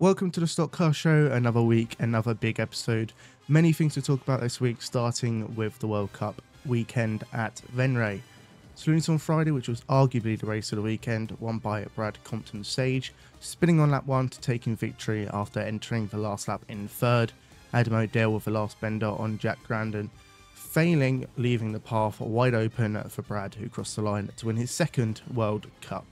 Welcome to the Stock Car Show, another week, another big episode. Many things to talk about this week, starting with the World Cup weekend at Venray. Slooney's on Friday, which was arguably the race of the weekend, won by Brad Compton-Sage, spinning on lap 1 to take in victory after entering the last lap in third. Adam O'Dell with the last bender on Jack Grandon, failing, leaving the path wide open for Brad, who crossed the line to win his second World Cup.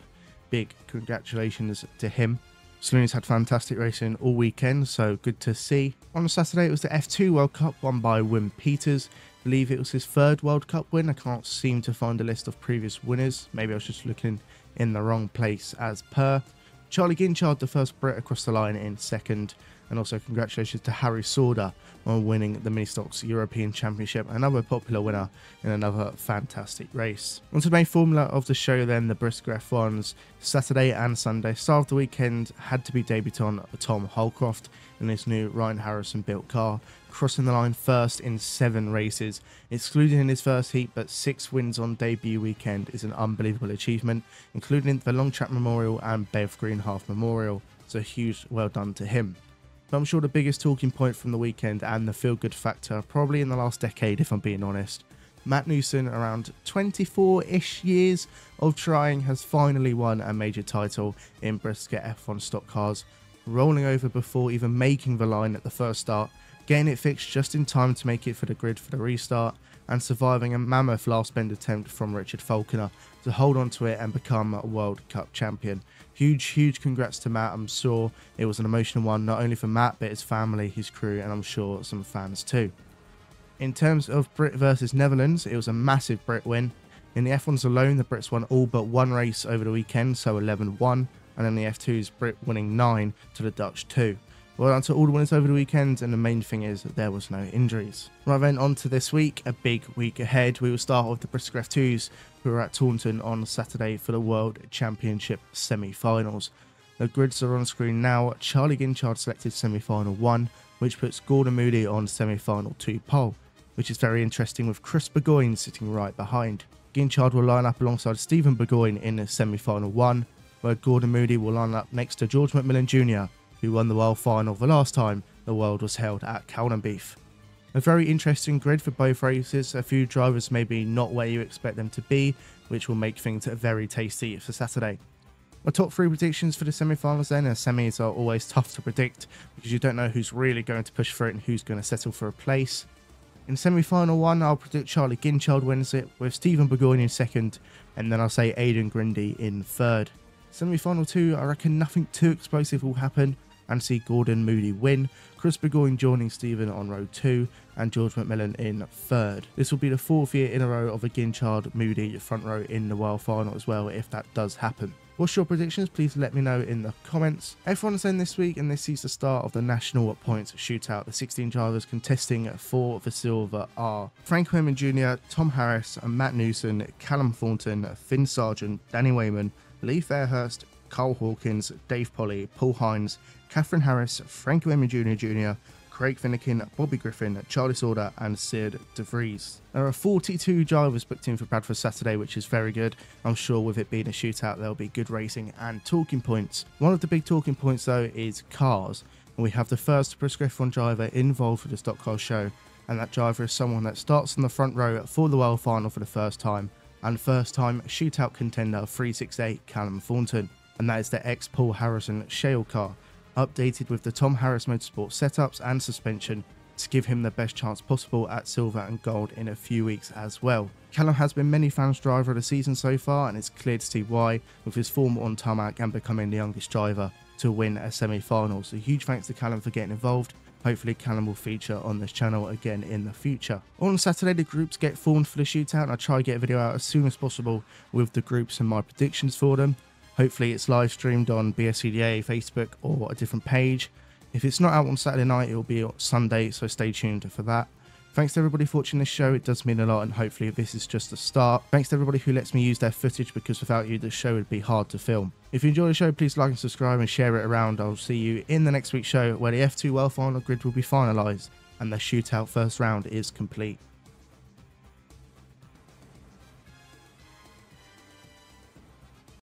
Big congratulations to him. Slooney's had fantastic racing all weekend, so good to see. On Saturday, it was the F2 World Cup won by Wim Peters. I believe it was his third World Cup win. I can't seem to find a list of previous winners. Maybe I was just looking in the wrong place as per. Charlie Ginchard, the first Brit across the line in second. And also congratulations to Harry Sauder on winning the Mini Stocks European Championship, another popular winner in another fantastic race. On to the main formula of the show then, the Brisker F1s. Saturday and Sunday, start of the weekend had to be debutant Tom Holcroft in his new Ryan Harrison built car, crossing the line first in 7 races, excluding in his first heat, but 6 wins on debut weekend is an unbelievable achievement, including the Longchamp Memorial and Bev Green Half Memorial, so huge well done to him. But I'm sure the biggest talking point from the weekend and the feel-good factor, probably in the last decade if I'm being honest, Matt Newson, around 24-ish years of trying, has finally won a major title in Brisker F1 stock cars, rolling over before even making the line at the first start, getting it fixed just in time to make it for the grid for the restart, and surviving a mammoth last bend attempt from Richard Falconer to hold on to it and become a World Cup champion. Huge congrats to Matt. I'm sure it was an emotional one, not only for Matt, but his family, his crew, and I'm sure some fans too. In terms of Brit versus Netherlands, it was a massive Brit win. In the F1s alone, the Brits won all but one race over the weekend, so 11-1, and in the F2s, Brit winning 9 to the Dutch 2. Well done to all the winners over the weekend, and the main thing is that there was no injuries. Right then, on to this week, a big week ahead. We will start with the Brisker F2s, who are at Taunton on Saturday for the World Championship semi-finals. The grids are on screen now. Charlie Ginchard selected semi-final 1, which puts Gordon Moody on semi-final 2 pole, which is very interesting with Chris Burgoyne sitting right behind. Ginchard will line up alongside Stephen Burgoyne in the semi-final 1, where Gordon Moody will line up next to George McMillan Jr., who won the World Final the last time the World was held at Cowdenbeath. A very interesting grid for both races, a few drivers maybe not where you expect them to be, which will make things very tasty for Saturday. My top 3 predictions for the semi-finals then, as semis are always tough to predict because you don't know who's really going to push for it and who's going to settle for a place. In semi-final 1, I'll predict Charlie Ginchard wins it, with Stephen Burgoyne in second, and then I'll say Aidan Grindy in third. Semi-final 2, I reckon nothing too explosive will happen, and see Gordon Moody win, Chris Burgoyne joining Stephen on row 2, and George McMillan in third. This will be the 4th year in a row of a Ginchard Moody front row in the World Final as well, if that does happen. What's your predictions? Please let me know in the comments. F1's end this week, and this sees the start of the National Points Shootout. The 16 drivers contesting for the silver are Frank Wayman Jr., Tom Harris, Matt Newson, Callum Thornton, Finn Sargent, Danny Wayman, Lee Fairhurst, Carl Hawkins, Dave Polly, Paul Hines, Catherine Harris, Frank Wayman Jr., Craig Finnegan, Bobby Griffin, Charlie Sauder, and Sid De Vries. There are 42 drivers booked in for Bradford Saturday, which is very good. I'm sure with it being a shootout, there'll be good racing and talking points. One of the big talking points though is cars, and we have the first Brisker F1 driver involved with the stock car show, and that driver is someone that starts on the front row for the World Final for the first time, and first time shootout contender 368 Callum Thornton, and that is the ex-Paul Harrison Shale car, updated with the Tom Harris Motorsport setups and suspension to give him the best chance possible at silver and gold in a few weeks as well. Callum has been many fans' driver of the season so far, and it's clear to see why, with his form on tarmac and becoming the youngest driver to win a semi-final. So huge thanks to Callum for getting involved. Hopefully Callum will feature on this channel again in the future. On Saturday, the groups get formed for the shootout, and I'll try to get a video out as soon as possible with the groups and my predictions for them. Hopefully it's live streamed on BSCDA, Facebook, or a different page. If it's not out on Saturday night, it will be on Sunday, so stay tuned for that. Thanks to everybody for watching this show, it does mean a lot, and hopefully this is just a start. Thanks to everybody who lets me use their footage, because without you the show would be hard to film. If you enjoy the show, please like and subscribe and share it around. I'll see you in the next week's show, where the F2 World Final grid will be finalised and the shootout first round is complete.